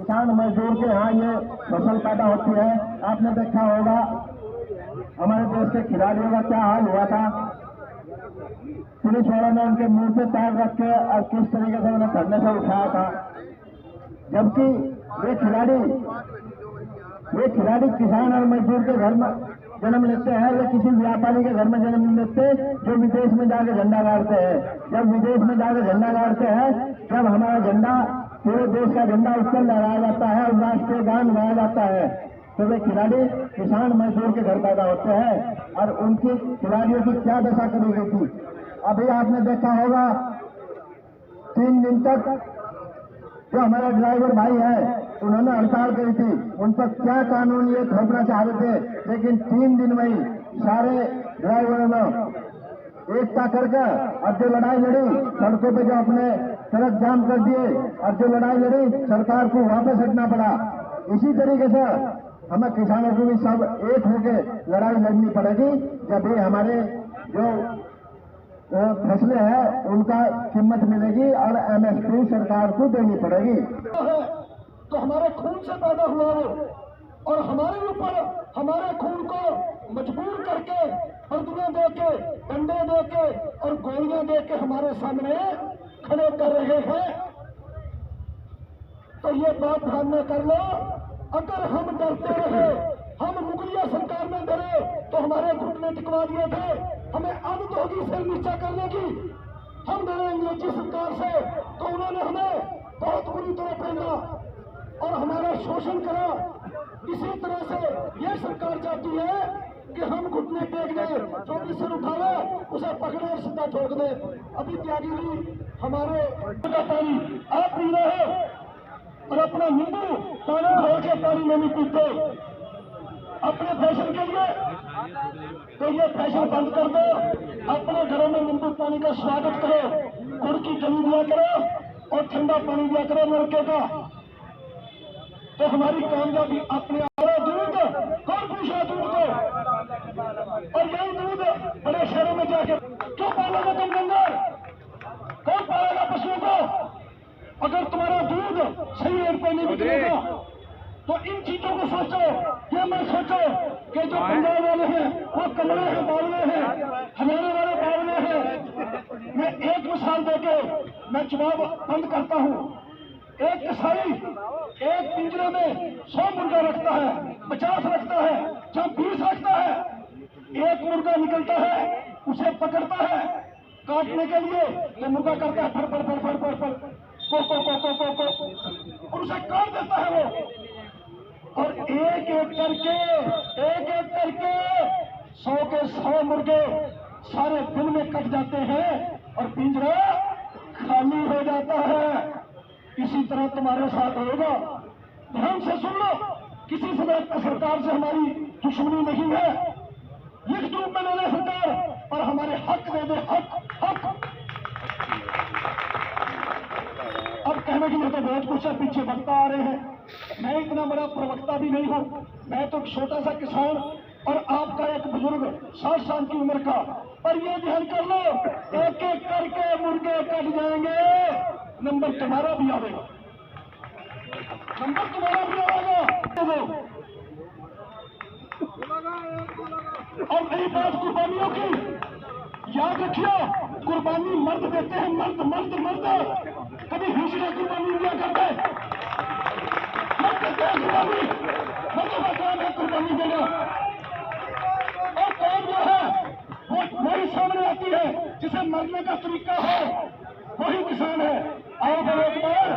किसान मजदूर के यहाँ ये फसल पैदा होती है। आपने देखा होगा हमारे देश के खिलाड़ियों का क्या हाल हुआ था, पुलिस वालों ने उनके मुंह पे पैर रख के और किस तरीके से उन्हें धरने से उठाया था। जबकि वे खिलाड़ी किसान और मजदूर के घर में जन्म लेते हैं, वे किसी व्यापारी के घर में जन्म नहीं लेते जो विदेश में जाकर झंडा गाड़ते हैं। जब विदेश में जाकर झंडा गाड़ते हैं, जब हमारा झंडा पूरे देश का झंडा ऊपर लहराया जाता है और राष्ट्रीय गान गाया जाता है, तो वे खिलाड़ी किसान मजदूर के घर पैदा होते हैं और उनकी खिलाड़ियों की क्या दशा करी गई थी। अभी आपने देखा होगा 3 दिन तक जो हमारे ड्राइवर भाई है उन्होंने हड़ताल करी थी, उन पर क्या कानून ये थोपना चाह रहे थे, लेकिन 3 दिन में ही सारे ड्राइवरों ने एकता करके और जो लड़ाई लड़ी सड़कों पे, जो अपने सड़क जाम कर दिए और जो लड़ाई लड़ी सरकार को वापस हटना पड़ा। इसी तरीके से हमें किसानों को भी सब एक होकर लड़ाई लड़नी पड़ेगी जब ये हमारे जो फसलें हैं उनका कीमत मिलेगी और एमएसपी सरकार को देनी पड़ेगी। तो हमारे खून से पैदा हुआ वो, और हमारे ऊपर हमारे खून को मजबूर करके पर्दियां दे के, डंडे दे के और गोलियां दे के हमारे सामने खड़े कर रहे हैं। तो ये बात ध्यान में कर लो, अगर हम डरते रहे, हम मुगलिया सरकार में डरे तो हमारे घुटने टिकवा दिए थे, हमें आदत होगी सिर नीचा करने की। हम डरे अंग्रेजी सरकार से तो उन्होंने हमें बहुत बुरी तरह पहना और हमारा शोषण करा। इसी तरह से ये सरकार चाहती है कि हम घुटने टेक दें, जो भी सिर उठावे उसे पकड़े और सीधा ठोक दे। अभी त्यागी जी हमारे पानी आप पी रहे हो और अपना नींबू पानी खोल के पानी नहीं पीते अपने फैशन के लिए, तो ये फैशन बंद कर दो। अपने घरों में नींबू पानी का स्वागत करो, गुड़ की जमी दिया करो और ठंडा पानी दिया करो नलके का। तो हमारी कामयाबी अपने दूध कौन पूछा दूध को, और यही दूध बड़े शहरों में जाके क्यों पालोगे तुम डंगर, कौन पालेगा पशुओं को? अगर तुम्हारा दूध सही रेट पर नहीं बिकेगा तो इन चीजों को सोचो। ये मत सोचो कि जो पंजाब वाले हैं वो कमरे हैं, बावले हैं, हरियाणा वाले बावले हैं। मैं एक मिसाल देके मैं जवाब बंद करता हूँ। एक कसाई एक पिंजरे में 100 मुर्गा रखता है, 50 रखता है, जब 20 रखता है, एक मुर्गा निकलता है, उसे पकड़ता है काटने के लिए, तो मुर्गा करता है फर फर फर फर फर फर को और उसे काट देता है वो। और एक एक करके 100 के 100 मुर्गे सारे दिन में कट जाते हैं और पिंजरा खाली हो जाता है। इसी तरह तुम्हारे साथ होगा। ध्यान से सुन लो, किसी सरकार से हमारी दुश्मनी नहीं है। लिखित रूप में ले ले सरकार और हमारे हक दे दे, हक। अब कहने के लिए तो बहुत कुछ है, पीछे वक्ता आ रहे हैं। मैं इतना बड़ा प्रवक्ता भी नहीं हूँ, मैं तो छोटा सा किसान और आपका एक बुजुर्ग 60 साल की उम्र का। पर ये ध्यान कर लो, एक एक करके मुर्गे कट जाएंगे, नंबर तुम्हारा भी आएगा, नंबर तुम्हारा भी आएगा। और नई बात कुर्बानियों की याद रखिए, कुर्बानी मर्द देते हैं, मर्द कभी हिंसक कुर्बानी दिया करते, मर्द देते हैं कुर्बानी, मर्दों का काम है कुर्बानी देना। और कौन जो है वही सामने आती है, जिसे मरने का तरीका हो वही किसान है। आओ एक बार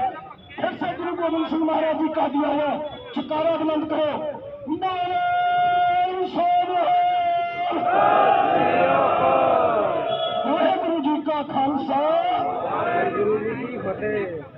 फिर से गुरु गोविंद सिंह महाराज जी का दिया हुआ चुकारा बुलंद करो, नारे वाहेगुरु जी का खालसा, वाहेगुरु जी की फतेह।